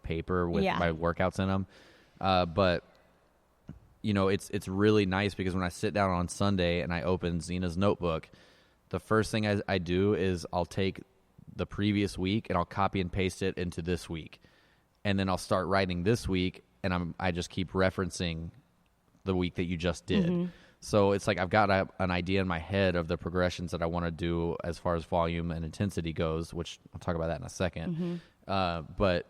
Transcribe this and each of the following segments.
paper with my workouts in them. But it's really nice because when I sit down on Sunday and I open Zena's notebook, the first thing I do is I'll take the previous week and I'll copy and paste it into this week. And then I'll start writing this week, and I just keep referencing the week that you just did. Mm-hmm. So it's like I've got an idea in my head of the progressions that I want to do as far as volume and intensity goes, which I'll talk about that in a second. Mm-hmm. But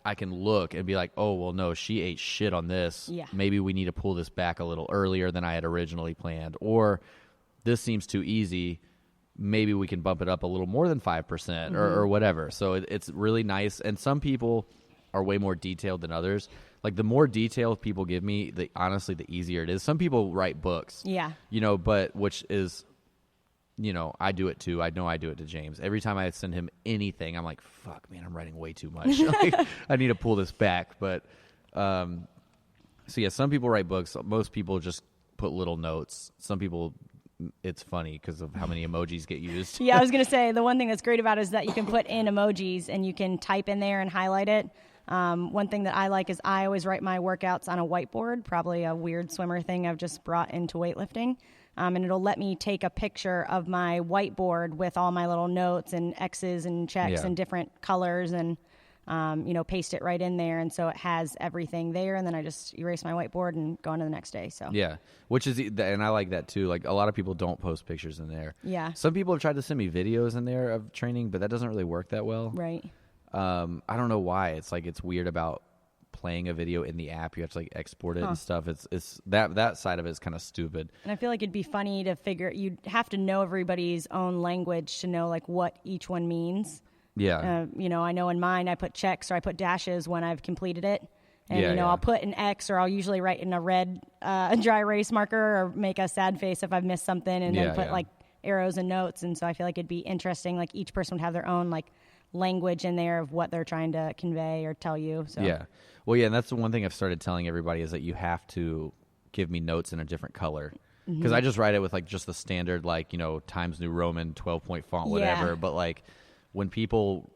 I can look and be like, oh, well, no, she ate shit on this. Yeah. Maybe we need to pull this back a little earlier than I had originally planned. Or this seems too easy. Maybe we can bump it up a little more than 5% mm-hmm. or whatever. So it's really nice. And some people are way more detailed than others. Like, the more detail people give me, honestly, the easier it is. Some people write books. Yeah. But which is, I do it too. I know I do it to James. Every time I send him anything, I'm like, fuck, man, I'm writing way too much. Like, I need to pull this back. But, so yeah, some people write books. Most people just put little notes. Some people, it's funny because of how many emojis get used. Yeah, I was going to say, the one thing that's great about it is that you can put in emojis and you can type in there and highlight it. One thing that I like is I always write my workouts on a whiteboard, probably a weird swimmer thing I've just brought into weightlifting. And it'll let me take a picture of my whiteboard with all my little notes and X's and checks and different colors and, paste it right in there. And so it has everything there. And then I just erase my whiteboard and go on to the next day. So yeah, and I like that too. Like, a lot of people don't post pictures in there. Yeah. Some people have tried to send me videos in there of training, but that doesn't really work that well. Right. I don't know why. It's like, it's weird about playing a video in the app. You have to like export it and stuff. It's that side of it is kind of stupid. And I feel like it'd be funny to figure, you'd have to know everybody's own language to know like what each one means. Yeah. I know in mine I put checks or I put dashes when I've completed it. And, I'll put an X, or I'll usually write in a red dry erase marker, or make a sad face if I've missed something, and then put like arrows and notes. And so I feel like it'd be interesting. Like, each person would have their own like language in there of what they're trying to convey or tell you. So yeah. Well, yeah, and that's the one thing I've started telling everybody is that you have to give me notes in a different color. Because I just write it with like just the standard, like, Times New Roman 12-point font, whatever. Yeah. But like, when people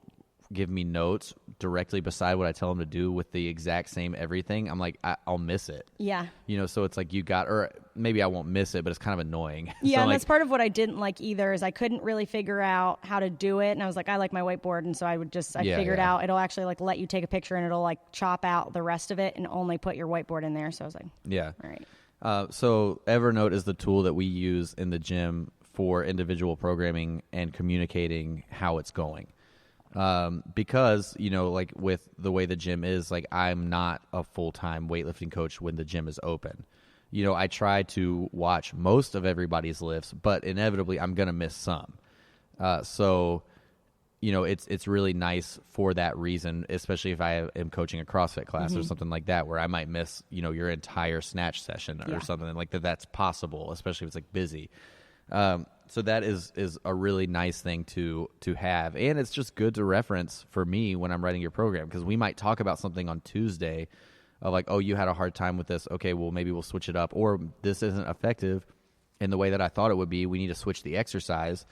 give me notes directly beside what I tell them to do with the exact same everything, I'm like, I'll miss it. Yeah. So it's like or maybe I won't miss it, but it's kind of annoying. Yeah, so and that's part of what I didn't like either, is I couldn't really figure out how to do it. And I was like, I like my whiteboard. And so I figured out it'll actually like let you take a picture and it'll like chop out the rest of it and only put your whiteboard in there. So I was like, yeah. All right. So Evernote is the tool that we use in the gym for individual programming and communicating how it's going. Because, like with the way the gym is, like, I'm not a full-time weightlifting coach when the gym is open. I try to watch most of everybody's lifts, but inevitably I'm going to miss some. So, it's really nice for that reason, especially if I am coaching a CrossFit class or something like that, where I might miss, your entire snatch session or something like that. That's possible, especially if it's like busy. So that is a really nice thing to have. And it's just good to reference for me when I'm writing your program, because we might talk about something on Tuesday of like, oh, you had a hard time with this. Okay, well, maybe we'll switch it up. Or this isn't effective in the way that I thought it would be. We need to switch the exercise.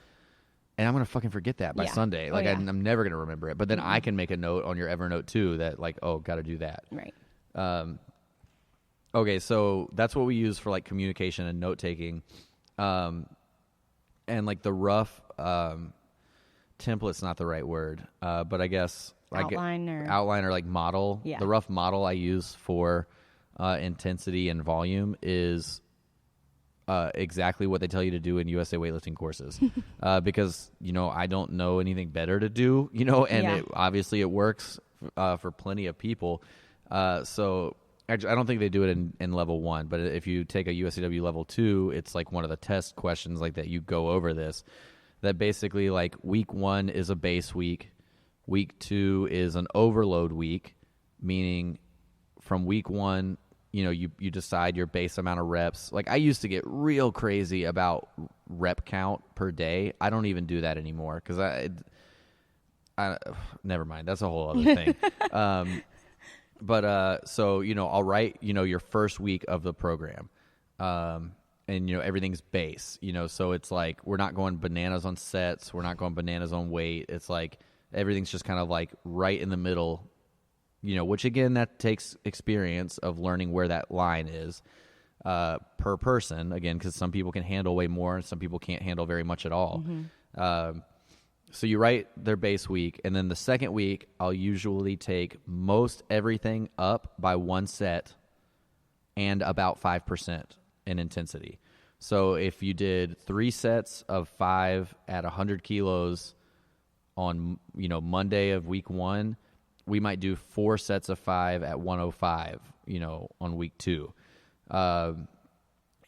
And I'm going to fucking forget that by Sunday. Like, I'm never going to remember it. But then I can make a note on your Evernote too that like, oh, got to do that. Right. Okay, so that's what we use for like communication and note-taking. And like the rough template's not the right word, but I guess outline or like model. Yeah. The rough model I use for intensity and volume is exactly what they tell you to do in USA weightlifting courses, because I don't know anything better to do, and obviously it works for plenty of people. So I don't think they do it in level 1, but if you take a USAW level 2, it's like one of the test questions like that. You go over this, that basically like week 1 is a base week. Week 2 is an overload week, meaning from week 1, you decide your base amount of reps. Like, I used to get real crazy about rep count per day. I don't even do that anymore because I never mind. That's a whole other thing. But so, I'll write, your first week of the program. And, everything's base, so it's like we're not going bananas on sets. We're not going bananas on weight. It's like everything's just kind of like right in the middle which again, that takes experience of learning where that line is per person, again, because some people can handle way more and some people can't handle very much at all. So you write their base week, and then the second week, I'll usually take most everything up by 1 set and about 5% in intensity. So if you did 3 sets of 5 at 100 kilos on, Monday of week 1, we might do 4 sets of 5 at 105, on week 2. And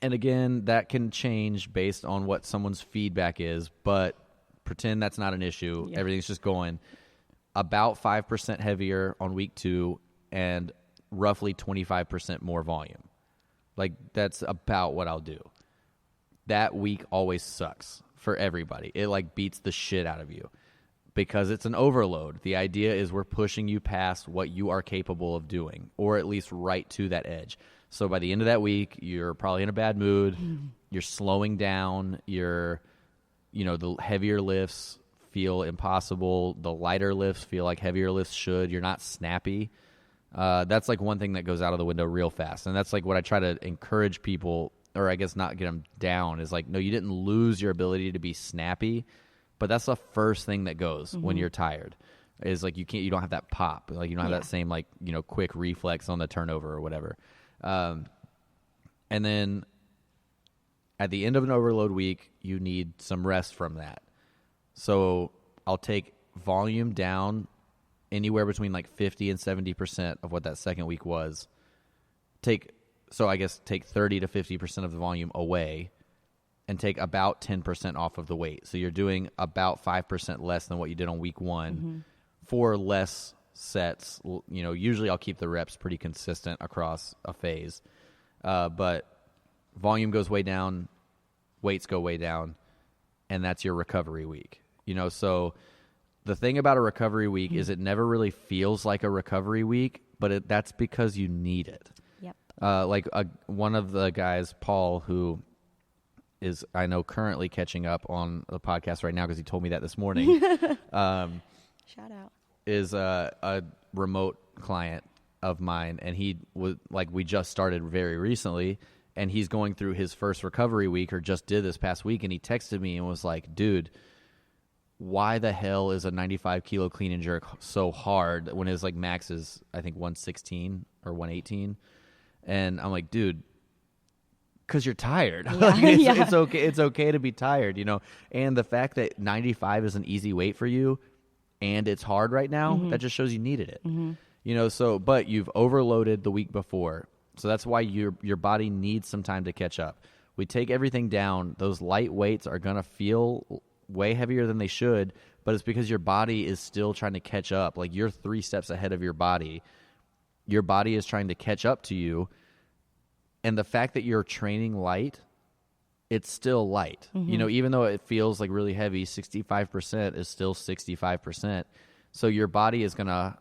again, that can change based on what someone's feedback is, but pretend that's not an issue. Yeah. Everything's just going about 5% heavier on week 2 and roughly 25% more volume. Like, that's about what I'll do. That week always sucks for everybody. It beats the shit out of you because it's an overload. The idea is we're pushing you past what you are capable of doing, or at least right to that edge. So by the end of that week, you're probably in a bad mood. You're slowing down. The heavier lifts feel impossible. The lighter lifts feel like heavier lifts should. You're not snappy. That's one thing that goes out of the window real fast. And that's what I try to encourage people, or I guess not get them down, is no, you didn't lose your ability to be snappy, but that's the first thing that goes when you're tired. Is you don't have that pop. You don't have that same quick reflex on the turnover or whatever. And then at the end of an overload week, you need some rest from that. So I'll take volume down anywhere between 50 and 70% of what that second week was. So I guess take 30 to 50% of the volume away and take about 10% off of the weight. So you're doing about 5% less than what you did on week 1 for less sets. Usually I'll keep the reps pretty consistent across a phase. But volume goes way down, weights go way down, and that's your recovery week. So the thing about a recovery week is it never really feels like a recovery week, but that's because you need it. Yep. One of the guys, Paul, who is, I know, currently catching up on the podcast right now because he told me that this morning. Shout out. Is a remote client of mine, and he was we just started very recently, and he's going through his first recovery week, or just did this past week, and he texted me and was like, dude, why the hell is a 95 kilo clean and jerk so hard when his max is, I think, 116 or 118? And I'm like, dude, because you're tired. Yeah. It's okay. It's okay to be tired, and the fact that 95 is an easy weight for you and it's hard right now, that just shows you needed it. But you've overloaded the week before. So that's why your body needs some time to catch up. We take everything down. Those light weights are going to feel way heavier than they should, but it's because your body is still trying to catch up. You're 3 steps ahead of your body. Your body is trying to catch up to you. And the fact that you're training light, it's still light. Even though it feels really heavy, 65% is still 65%. So your body is going to,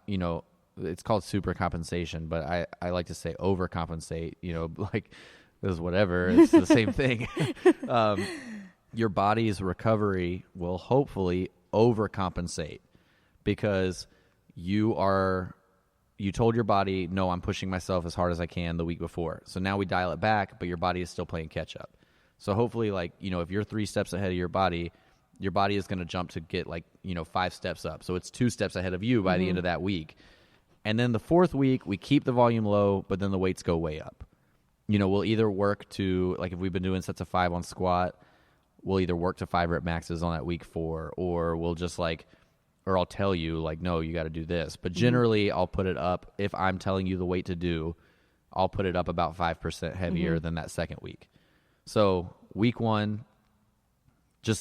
it's called supercompensation, but I like to say overcompensate, this is whatever. It's the same thing. Your body's recovery will hopefully overcompensate because you told your body, no, I'm pushing myself as hard as I can the week before. So now we dial it back, but your body is still playing catch up. So hopefully, if you're 3 steps ahead of your body is going to jump to get 5 steps up. So it's 2 steps ahead of you by the end of that week. And then the 4th week, we keep the volume low, but then the weights go way up. We'll either work to, if we've been doing sets of 5 on squat, we'll either work to 5 rep maxes on that week 4, or we'll just or I'll tell you, no, you got to do this. But generally, I'll put it up. If I'm telling you the weight to do, I'll put it up about 5% heavier than that second week. So week 1,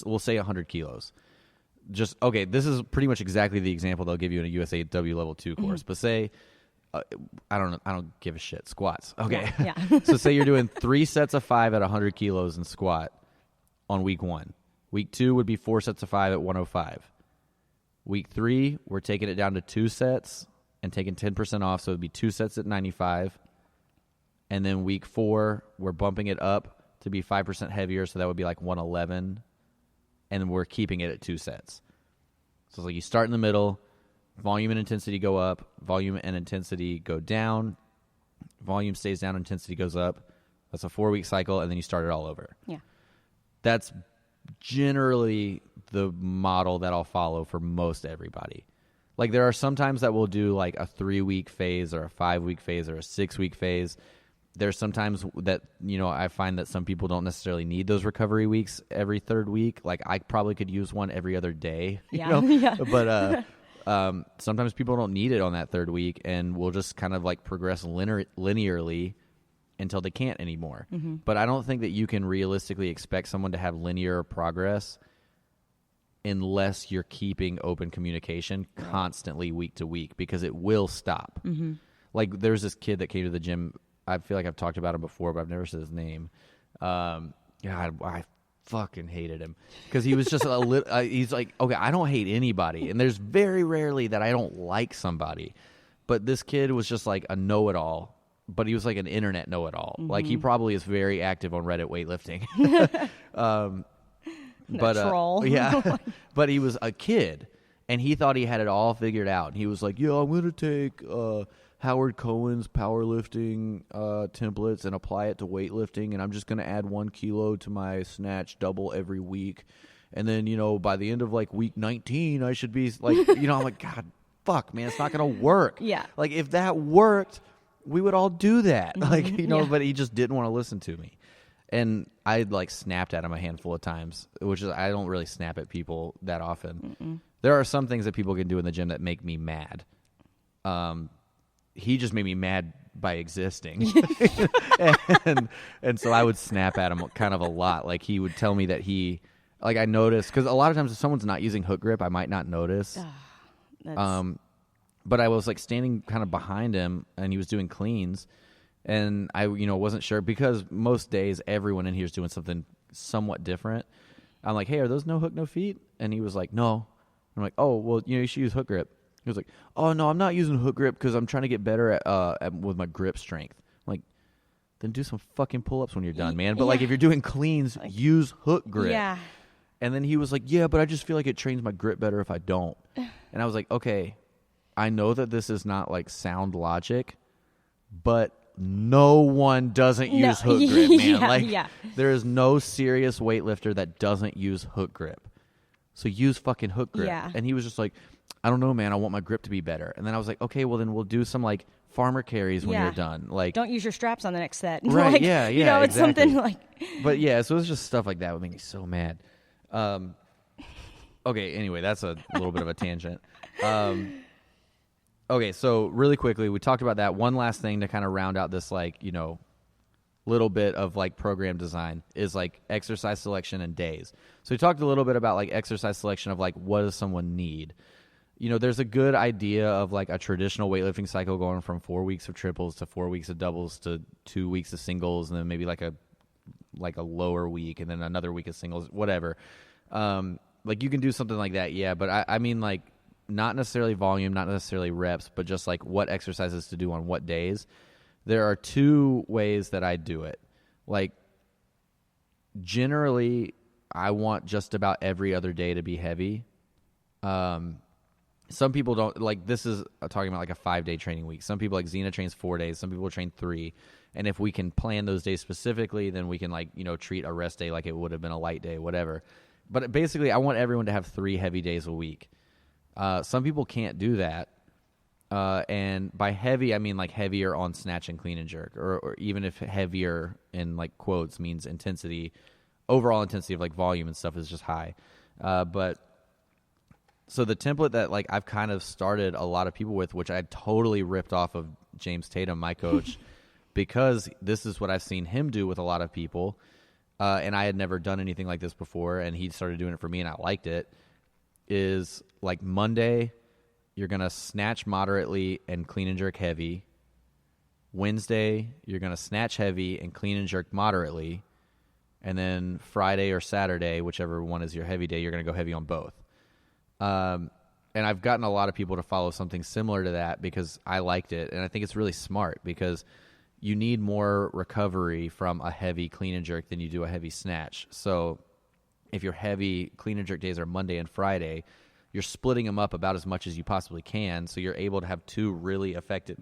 we'll say 100 kilos. Okay, this is pretty much exactly the example they'll give you in a USAW level 2 course. But say, I don't give a shit, squats. Okay. Yeah. So say you're doing 3 sets of 5 at 100 kilos in squat on week 1. Week 2 would be 4 sets of 5 at 105. Week 3, we're taking it down to 2 sets and taking 10% off, so it would be 2 sets at 95. And then week 4, we're bumping it up to be 5% heavier, so that would be 111. And then we're keeping it at 2 sets. So it's you start in the middle, volume and intensity go up, volume and intensity go down, volume stays down, intensity goes up. That's a 4-week cycle, and then you start it all over. Yeah. That's generally the model that I'll follow for most everybody. Like, there are some times that we'll do like a 3-week phase or a 5-week phase or a 6-week phase. There's sometimes that, I find that some people don't necessarily need those recovery weeks every 3rd week. Like, I probably could use one every other day, Yeah. But sometimes people don't need it on that 3rd week, and we'll just kind of like progress linearly until they can't anymore. Mm-hmm. But I don't think that you can realistically expect someone to have linear progress unless you're keeping open communication constantly week to week, because it will stop. Mm-hmm. Like, there's this kid that came to the gym. I feel like I've talked about him before, but I've never said his name. God, I fucking hated him because he was just a little. He's like, okay, I don't hate anybody, and there's very rarely that I don't like somebody, but this kid was just like a know-it-all. But he was like an internet know-it-all. Mm-hmm. Like, he probably is very active on Reddit weightlifting. Troll. Yeah. But he was a kid, and he thought he had it all figured out. He was like, I'm going to take Howard Cohen's powerlifting templates and apply it to weightlifting, and I'm just going to add 1 kilo to my snatch double every week. And then, by the end of, like, week 19, I should be, like, I'm like, God, fuck, man, it's not going to work. Yeah. Like, if that worked, we would all do that. Like, but he just didn't want to listen to me. And I like snapped at him a handful of times, which is, I don't really snap at people that often. Mm-mm. There are some things that people can do in the gym that make me mad. He just made me mad by existing. and so I would snap at him kind of a lot. Like, he would tell me that I noticed, because a lot of times if someone's not using hook grip, I might not notice. But I was like standing kind of behind him, and he was doing cleans, and I, wasn't sure, because most days everyone in here is doing something somewhat different. I'm like, hey, are those no hook, no feet? And he was like, no. I'm like, oh, well, you should use hook grip. He was like, oh, no, I'm not using hook grip because I'm trying to get better with my grip strength. I'm like, then do some fucking pull-ups when you're done, man. But like, if you're doing cleans, use hook grip. Yeah. And then he was like, yeah, but I just feel like it trains my grip better if I don't. And I was like, okay, I know that this is not like sound logic, but no one doesn't use hook grip, man. There is no serious weightlifter that doesn't use hook grip. So use fucking hook grip. Yeah. And he was just like, I don't know, man. I want my grip to be better. And then I was like, okay, well then we'll do some like farmer carries when you're done. Like, don't use your straps on the next set. Right? Like, yeah. It's exactly. something like. But yeah, so it was just stuff like that would make me so mad. Okay. Anyway, that's a little bit of a tangent. Okay, so really quickly, we talked about that. One last thing to kind of round out this, like, little bit of, like, program design is, like, exercise selection and days. So we talked a little bit about, like, exercise selection of, like, what does someone need? There's a good idea of, like, a traditional weightlifting cycle going from 4 weeks of triples to 4 weeks of doubles to 2 weeks of singles, and then maybe, like a lower week, and then another week of singles, whatever. Like, you can do something like that, yeah, but I mean, like, not necessarily volume, not necessarily reps, but just like what exercises to do on what days. There are 2 ways that I do it. Like, generally, I want just about every other day to be heavy. Some people don't, like, this is talking about like a 5-day training week. Some people, like Xena, trains 4 days. Some people train 3. And if we can plan those days specifically, then we can, like, treat a rest day like it would have been a light day, whatever. But basically, I want everyone to have 3 heavy days a week. Some people can't do that. And by heavy, I mean like heavier on snatch and clean and jerk, or even if heavier in like quotes means intensity, overall intensity of like volume and stuff is just high. But so the template that like I've kind of started a lot of people with, which I totally ripped off of James Tatum, my coach, because this is what I've seen him do with a lot of people. And I had never done anything like this before, and he started doing it for me and I liked it. Is like Monday, you're going to snatch moderately and clean and jerk heavy. Wednesday, you're going to snatch heavy and clean and jerk moderately. And then Friday or Saturday, whichever one is your heavy day, you're going to go heavy on both. And I've gotten a lot of people to follow something similar to that because I liked it. And I think it's really smart because you need more recovery from a heavy clean and jerk than you do a heavy snatch. So if your heavy clean and jerk days are Monday and Friday, you're splitting them up about as much as you possibly can, so you're able to have two really effective